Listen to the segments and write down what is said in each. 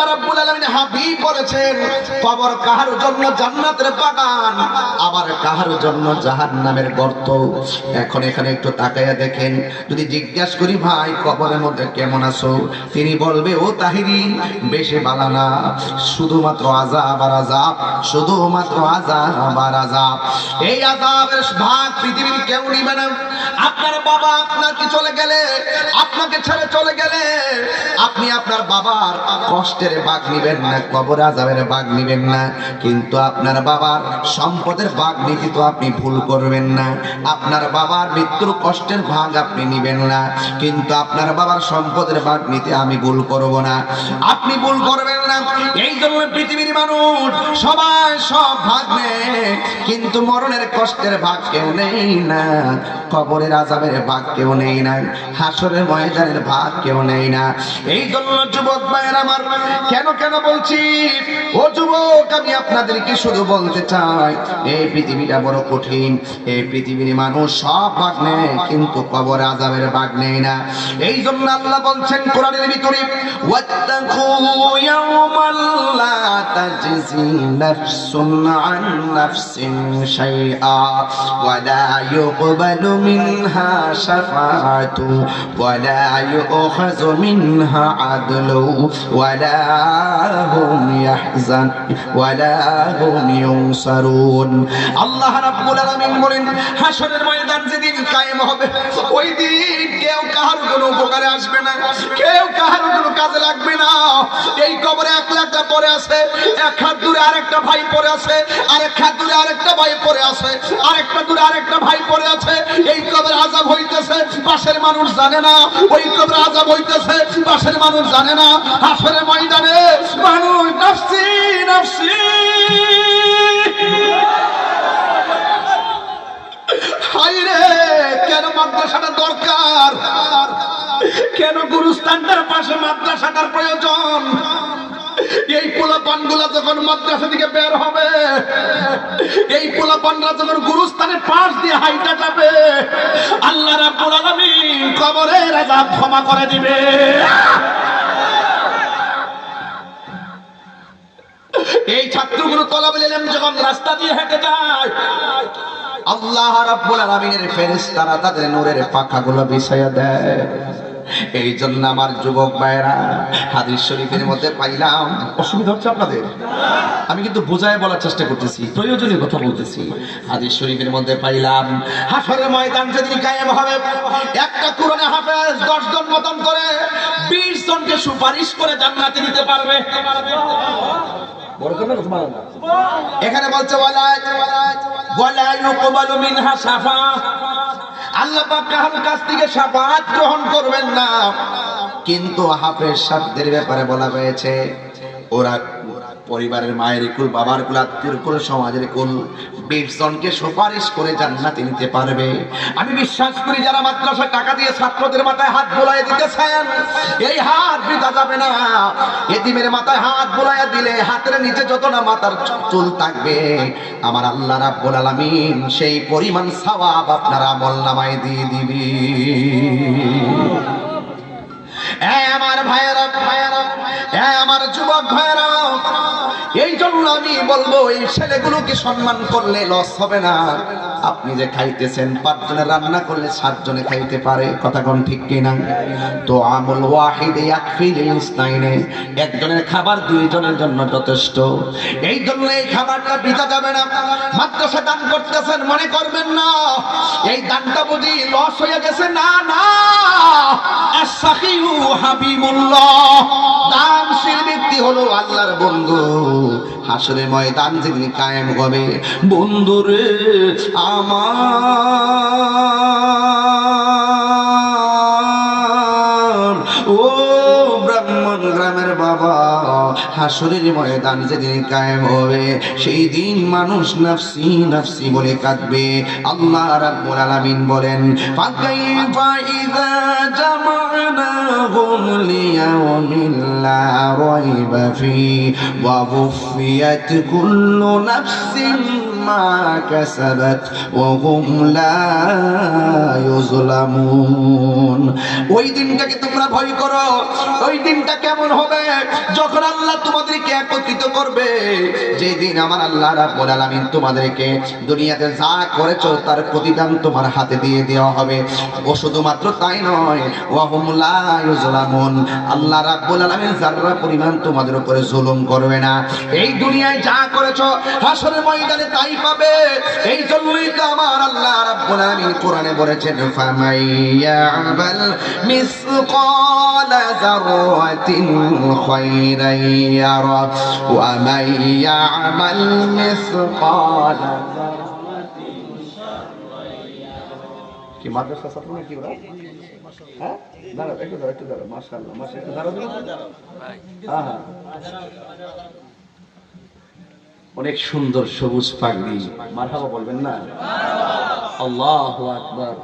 আল্লাহ রাব্বুল আলামিন হাবিব বলেছেন কবর কাহার জন্য জান্নাতের বাগান, আবার কাহার জন্য জাহান্নামের গর্ত। এখন এখানে একটু তাকায়া দেখেন, যদি জিজ্ঞাসা করি ভাই কবরের মধ্যে কেমন আছো, তিনি বলবে ও তাহিরি বেশি ভালো না, শুধুমাত্র আযাব আর আযাব, শুধুমাত্র আযাব আর আযাব। এই আযাবের ভাগ পৃথিবীর কেউ নিবে না। আপনার বাবা আপনাকে চলে গেলে, আপনাকে ছেড়ে চলে গেলে আপনি আপনার বাবার কষ্টের ভাগ নিবেন না, কবর আযাবের ভাগ নিবেন না, কিন্তু আপনার বাবার সম্পদের ভাগ নিতে তো আপনি ভুল করবেন না। আপনার বাবার মৃত্যুর কষ্টের ভাগ আপনি নিবেন না, কিন্তু আপনার বাবার সম্পদের ভাগ নিতে আমি ভুল করব না, আপনি ভুল করবেন না। এই জন্য পৃথিবীর মানুষ সবাই সব ভাগ নেয়, কিন্তু মরণের কষ্টের ভাগ কেউ নেই না, কবরের আযাবের ভাগ কেউ নেই না, হাসরের ময়দানের ভাগ কেউ নেই না। এই জন্য যুবক ভাইয়েরা আমার, কেন কেন বলছি ও যুবক, আমি আপনাদেরকে শুধু বলতে চাই এই পৃথিবীটা বড় কঠিন। এই পৃথিবীর মানুষ সব ভাগ নেয়, কিন্তু কবর আযাবের ভাগ নেই না। এই জন্য আল্লাহ বলছেন কোরআনের ভিতরে, ওয়াত্তাকু ইয়াওমান লা তাজজি নাফসুন আন নাফসিন শাইআ ওয়া লা ইউকবালু মিনহা শাফাআতু ওয়া লা ইউখাযু মিনহা আদলু ওয়া লা হুম ইয়াহজান ওয়া লা হুম ইউনসারুন। আল্লাহ রাব্বুল আলামিন বলেন হাসরের ময়দান যেদিন কায়েম হবে, ওই দিন কেউ কাহার কোনো উপকারে আসবে না, কেউ কাহার কোনো কাজে লাগবে না। এই কবরে একলা একটা পড়ে আছে, এক হাত দূরে আরেকটা ভাই পড়ে আছে, আরেক হাত দূরে আরেকটা ভাই পড়ে আছে, আরেকটা দূরে আরেকটা ভাই পড়ে আছে। এই কবরে আযাব হইতেছে, পাশের মানুষ জানে না। ওই কবরে আযাব হইতেছে, পাশের মানুষ জানে না। হাসরের ময়দানে মানুষ নাফসি নাফসি, হায়রে কেন মাদ্রাসাটা দরকার, কেন গুরুস্থানটার পাশে মাদ্রাসাটার প্রয়োজন। এই পোলাপানগুলা যখন মাদ্রাসা থেকে বের হবে, এই পোলাপানরা যখন গুরুস্থানের পাশ দিয়ে হাইটা যাবে, আল্লাহ রাব্বুল আলামিন কবরের আযাব ক্ষমা করে দিবে। এই ছাত্রগুলো তলাবুল ইলম যখন রাস্তা দিয়ে হেঁটে যায়, আল্লাহ রাব্বুল আলামিনের ফেরেশতারা তাদের নূরের পাখাগুলো বিছায়া দেয়। এই জন্য আমার যুবক ভাইরা, হাদিস শরীফের মধ্যে পাইলাম, অসুবিধা হচ্ছে আপনাদের, আমি কিন্তু বোঝায় বলার চেষ্টা করতেছি, প্রয়োজনীয় কথা বলতেছি। হাদিস শরীফের মধ্যে পাইলাম হাসরের ময়দান যেদিন কায়েম হবে, একটা কোরআনে হাফেজ 10 জন মতন করে 20 জনকে সুপারিশ করে জান্নাতে দিতে পারবে। এখানে বলছে ওয়ালা ইউকবালু মিনহা শাফা, আল্লাহ পাক কারো কাছ থেকে শাফাআত গ্রহণ করবেন না। কিন্তু হাফেজ সাহেবদের ব্যাপারে বলা হয়েছে ওরা পরিবারের মায়ের কুল, বাবার কুল, আত্মীয়র কুল, সমাজের কুল 20 জনকে সুপারিশ করে জান্নাতে নিতে পারবে। আমি বিশ্বাস করি যারা মাদ্রাসায় টাকা দিয়ে ছাত্রদের মাথায় হাত বুলাইয়া দিতেছেন, এই হাত বৃথা যাবে না। এতিমের মাথায় হাত বুলাইয়া দিলে হাতের নিচে যত না মাথার চুল থাকবে, আমার আল্লাহ রাব্বুল আলামিন সেই পরিমাণ সওয়াব আপনার আমলনামায় দিয়ে দিবে। আমার ভাইয়েরা, আমার যুবক ভাইয়েরা, এই জন্য আমি বলবো এই ছেলেগুলোকে সম্মান করলে লস হবে না। আপনি যে খাইতেছেন 5 জনে রান্না করলে 7 জনে খাইতে পারে, কথা কোন ঠিক কিনা? তো আমল ওয়াহিদ ইয়াকফি লিল ইসনাইনে, একজনের খাবার 2 জনের জন্য যথেষ্ট। এই জন্য এই খাবারটা বৃথা যাবে না। মাদ্রাসা দান করতেছেন মনে করবেন না এই দানটা বুঝি লস হয়ে গেছে, না না। আস-সাখিউ হাবিবুল্লাহ, দানশীল ব্যক্তি হলো আল্লাহর বন্ধু। হাসরের ময়দান যেদিন কায়েম হবে, বন্ধুরে আমার, ও ব্রাহ্মণ গ্রামের বাবা, হাসরের ময়দান যেদিন কায়েম হবে, সেই দিন মানুষ নাফসি নাফসি বলে কাঁদবে। আল্লাহ রাব্বুল আলামিন বলেন ফাকাইফা ইযা জামা'নাহুম লিয়াওমিন লা রাইবা ফি ওয়া ওয়ুফিয়াত কুল্লু নাফসিন মা কাসাবাত ওয়া হুম লা ইউযলামুন। ওই দিনটাকে তোমরা ভয় করো। ওই দিনটা কেমন হবে? যখন আল্লাহ তোমাদেরকে একত্রিত করবে, যেই দিন আমার আল্লাহ রাব্বুল আলামিন তোমাদেরকে দুনিয়াতে যা করেছো তার প্রতিদান তোমার হাতে দিয়ে দেওয়া হবে। ও শুধুমাত্র তাই নয়, ওয়া হুম লা ইউযলামুন, আল্লাহ রাব্বুল আলামিন যারা পরিমাণ তোমাদের উপরে জুলুম করবে না। এই দুনিয়ায় যা করেছো হাসরের ময়দানে তাই পাবে। এই জন্যই তো আমার আল্লাহ রাব্বুল আলামিন কোরআনে বলেছেন, ফামাইয়া'মাল মিসকালা যাররাতিন খায়রান ইয়ারা ওয়া মাইয়া'মাল মিসকালা কি মাদ্রাসা ছাত্র নাকি ওরা? হ্যাঁ, দাঁড়াও একটু দাঁড়াও, মাশাআল্লাহ একটু দাঁড়াও। হ্যাঁ, অনেক সুন্দর সবুজ পাগড়ি, মারহাবা বলবেন না? আল্লাহু আকবার।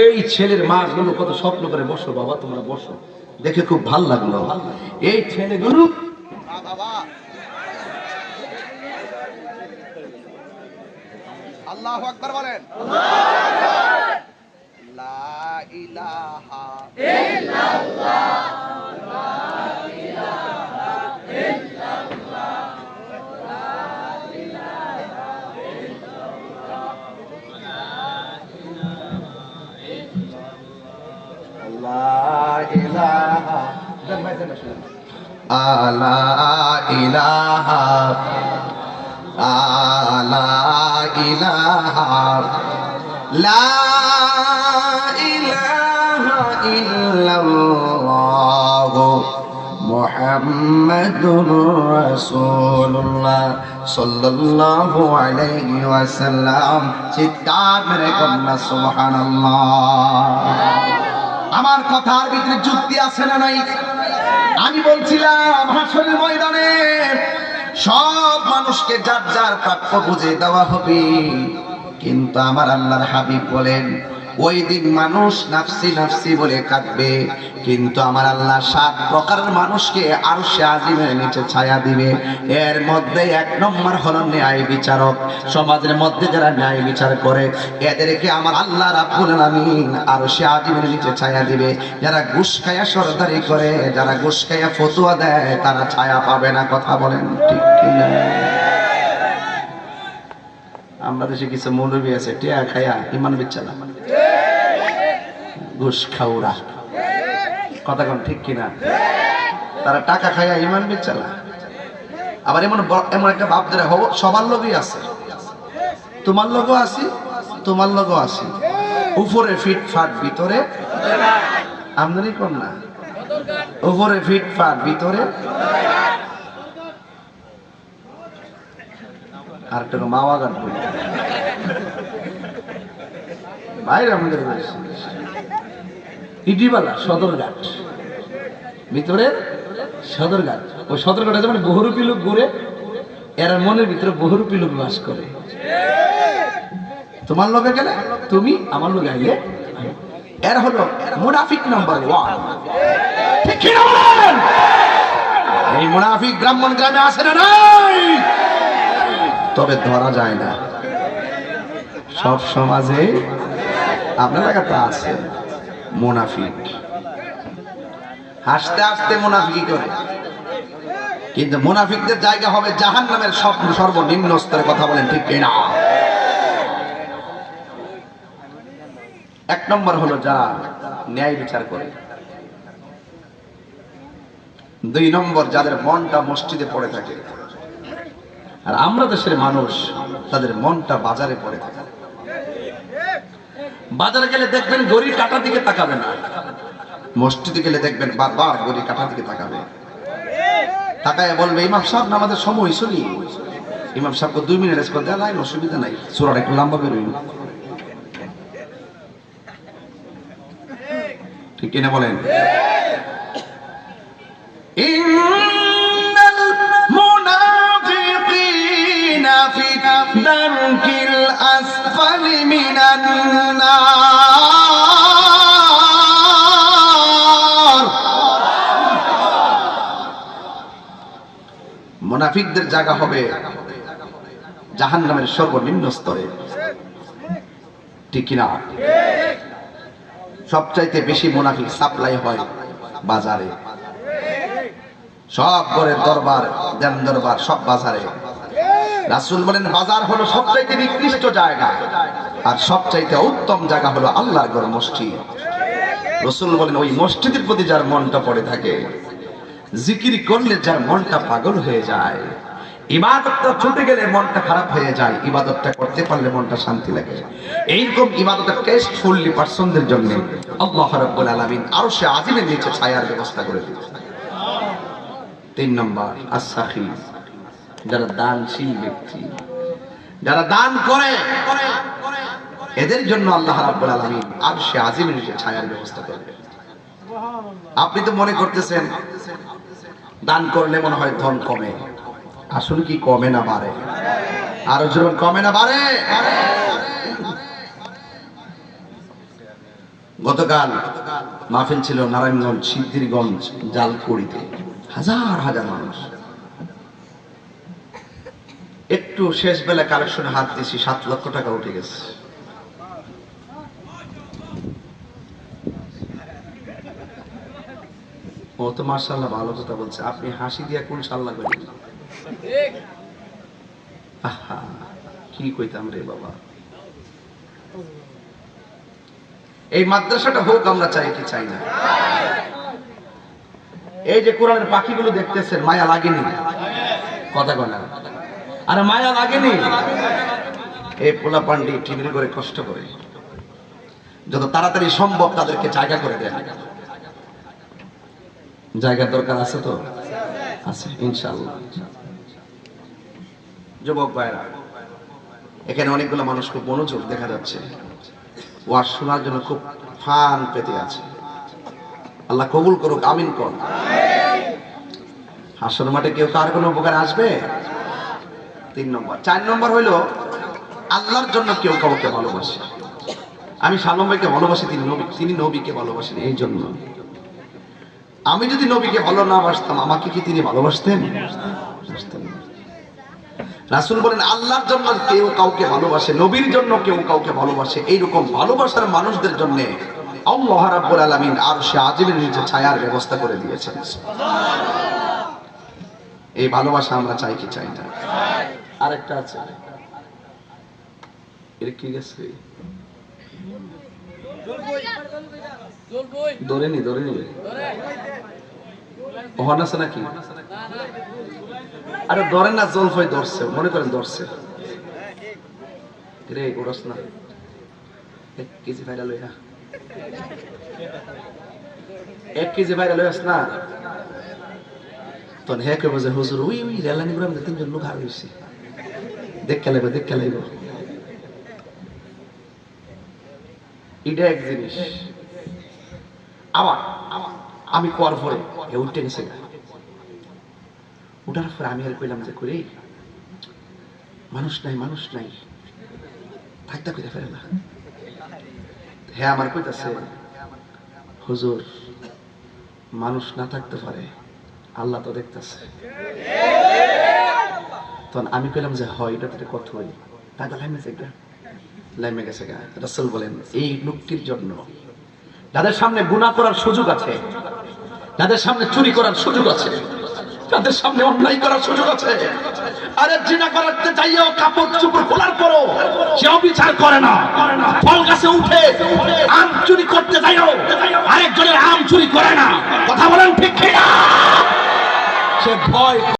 এই ছেলের মা গুলো কত স্বপ্ন করে, বসো বাবা তোমরা বসো, দেখে খুব ভালো লাগলো। এই ছেলেগুলো বাবা আল্লাহু আকবার বলেন। লা ইলাহা ইল্লাল্লাহ, লা ইলাহা ইল্লাল্লাহ, লা ইলাহা ইল্লাল্লাহ, লা ইলাহা আলা ইলাহা আলা ইলাহা লা ইলাহা ইল্লাল্লাহ মুহাম্মাদুর রাসূলুল্লাহ সাল্লাল্লাহু আলাইহি ওয়াসাল্লাম। চিৎকার মেরে কন্যা সুবহানাল্লাহ। আমার কথার ভিতরে যুক্তি আছে না নাই? আমি বলছিলাম হাসরের ময়দানে সব মানুষকে যার যার প্রাপ্য বুঝে দেওয়া হবে, কিন্তু আমার আল্লাহর হাবিব বলেন ওই দিন মানুষ নাফসি নাফসি বলে কাঁদবে, কিন্তু আমার আল্লাহ 7 প্রকারের মানুষকে আরশে আজিমের নিচে ছায়া দিবে। এর মধ্যে 1 নম্বর হলো ন্যায় বিচারক। সমাজের মধ্যে যারা ন্যায় বিচার করে এদেরকে আমার আল্লাহ রাব্বুল আলামিন আরশে আজিমের নিচে ছায়া দিবে। যারা ঘুষ খায়া সরদারি করে, যারা ঘুষ খায়া ফতোয়া দেয়, তারা ছায়া পাবে না। কথা বলেন ঠিক কিনা? আমরা দেশে কিছু মৌলবী আছে টিয়া খায়া ইমান বিচ্ছানা, ঘুষ খাওরা, কথা কোন ঠিক কিনা? তারা টাকা খায়া ইমান বিচ্ছানা। আবার এমন একটা ভাব ধরে হবো সবার লোকই আছে, তোমার লোকও আছি, তোমার লোকও আছি, উপরে ফিট ফাট ভিতরে আমদানি কম না, উপরে ফিট ফাট ভিতরে আর একটা মাওয়া গান বলি বাইরে আমাদের ইটিবালা সদরঘাট, ভিতরে সদরঘাট। ওই সদরঘাটে যেমন বহুরূপী লোক ঘুরে, এর মনের ভিতরে বহুরূপী লোক বাস করে। তোমার লোকে গেলে তুমি, আমার লোকে আইলে এর হলো মুনাফিক নাম্বার 1। ঠিক কি না বলেন? এই মুনাফিক ব্রাহ্মণ গ্রামে আছে না নাই? তবে ধরা যায় না। সব সমাজে আপনার এলাকাতে আছে মুনাফিক, হাসতে হাসতে মুনাফিকি করে, কিন্তু মুনাফিকদের জায়গা হবে জাহান্নামের সর্বনিম্ন স্তরে। কথা বলেন ঠিক কিনা? 1 নম্বর হলো যারা ন্যায় বিচার করে। 2 নম্বর যাদের মনটা মসজিদে পড়ে থাকে। আর আমরা দেশের মানুষ তাদের মনটা বাজারে পড়ে থাকে। বাজারে গেলে দেখবেন গড়ির কাটার দিকে তাকাবে না, মসজিদে গেলে দেখবেন বারবার গড়ির কাটার দিকে তাকাবে, তাকায় বলবে ইমাম সাহেব নামাজের সময় শুনি। ইমাম সাহেবকে 2 মিনিট রেস্ট করে দেওয়া নাই, অসুবিধা নাই, সূরাটা একটু লম্বা বেরোই। ঠিক কিনা বলেন? ইন্নাল মুনাফিকিনা ফি দারকিল আসফালি মিনান নার। মুনাফিকদের জায়গা হবে জাহান্নামের সর্বনিম্ন স্তরে, ঠিক কিনা? সবচাইতে বেশি মুনাফিক সাপ্লাই হয় বাজারে, সব ঘরের দরবার, দেন দরবার সব বাজারে। রাসূল বলেন বাজার হলো সবচাইতে নিকৃষ্ট জায়গা, আর সবচাইতে উত্তম জায়গা হলো আল্লাহর ঘর মসজিদ। রাসূল বলেন ওই মসজিদের প্রতি যার মনটা পড়ে থাকে, জিকির করলে যার মনটা পাগল হয়ে যায়, ইবাদতটা ছুটে গেলে মনটা খারাপ হয়ে যায়, ইবাদতটা করতে পারলে মনটা শান্তি লাগে, এইরকম ইবাদতের টেস্টফুলি পারসনদের জন্য আল্লাহ রাব্বুল আলামিন আরশে আজিমের নিচে ছায়ার ব্যবস্থা করে দিয়েছেন। 3 নম্বর as-সাখী, যারা দানশীল ব্যক্তি, যারা দান করে, এদের জন্য আল্লাহ রাব্বুল আলামিন আরশে আজিমের নিচে ছায়ার ব্যবস্থা করবেন। আপনি তো মনে করতেছেন দান করলে মনে হয় ধন কমে, আসলে কি কমে না বাড়ে? আরো জোরে কমে না বাড়ে? গতকাল মাহফিল ছিল নারায়ণগঞ্জ সিদ্ধিরগঞ্জ জালকুড়িতে, হাজার হাজার মানুষ। একটু শেষ বেলা কালেকশনে হাত দিয়েছি, 7 লক্ষ টাকা উঠে গেছে। ও তো মাশাআল্লাহ ভালো কথা বলছে, আপনি হাসি দিয়া কোন সাল্লাহ করেন? আহা কি কইতাম রে বাবা। এই মাদ্রাসাটা হোক, আমরা চাই কি চাই না? এই যে কোরআনের পাখিগুলো দেখতেছেন, মায়া লাগেনি? কথা কয় না? আরে মায়া লাগেনি? এই পোলা পান্ডি টিভির করে কষ্ট করে, যত তাড়াতাড়ি সম্ভব তাদেরকে জায়গা করে দেন। জায়গার দরকার আছে তো? আছে ইনশাআল্লাহ। যুবক ভাইরা, এখানে অনেকগুলো মানুষ খুব মনোযোগ দেখা যাচ্ছে, ওয়াজ শোনার জন্য খুব ফান পেতে আছে। আল্লাহ কবুল করুক, আমিন কর। হাসর মাঠে কেউ কার কোনো উপকার আসবে? 3 নম্বর। 4 নম্বর হইল আল্লাহর জন্য কেউ কাউকে ভালোবাসে। আমি সালম ভাইকে ভালোবাসি, তিনি নবীকে ভালোবাসেন। এই জন্য আমি যদি নবীকে ভালো না বাসতাম, আমাকে কি তিনি ভালোবাসতেন? রাসূল বলেন আল্লাহর জন্য কেউ কাউকে ভালোবাসে, নবীর জন্য কেউ কাউকে ভালোবাসে। এইরকম ভালোবাসার মানুষদের জন্য আল্লাহ রাব্বুল আলামিন আরশে আজিমের নিচে ছায়ার ব্যবস্থা করে দিয়েছেন। এই ভালোবাসা আমরা চাই কি চাই না? আরেকটা আছে, এর কি গেছে? ধরেনি ওহান আছে নাকি? আরে ধরেন না, জলফাই ধরছে, মনে করেন ধরছে রে, ওরস না 1 কেজি ভাইরা লইয়া, 1 কেজি ভাইরা লইয়াস না। তখন হ্যাঁ কে বলছে হুজুর ওই রেলানি গ্রাম 3জন লোক হার হয়েছে, দেখে লাইব। এটা এক জিনিস। আবার আমি কর পরে উঠে গেছে, উঠার পরে আমি আর কইলাম যে করি মানুষ নাই থাকতে কইতে পারে না। হ্যাঁ আমার কইতাছে হুজুর মানুষ না থাকতে পারে, আল্লাহ তো দেখতেছে। তখন আমি কইলাম যে হয় এটা তো কত হই, তাই লাইমে গেছে গা। রাসূল বলেন এই লোকটির জন্য যাদের সামনে গুনাহ করার সুযোগ আছে, যাদের সামনে চুরি করার সুযোগ আছে, যাদের সামনে অন্যায় করার সুযোগ আছে, আরে জিনা করতে চাইও কাপড় চোপড় খোলার পরও সে অবিচার করে না, ফল গাছে উঠে আম চুরি করতে চাইও আরেকজনের আম চুরি করে না। কথা বলেন ঠিক কিনা? সে ভয়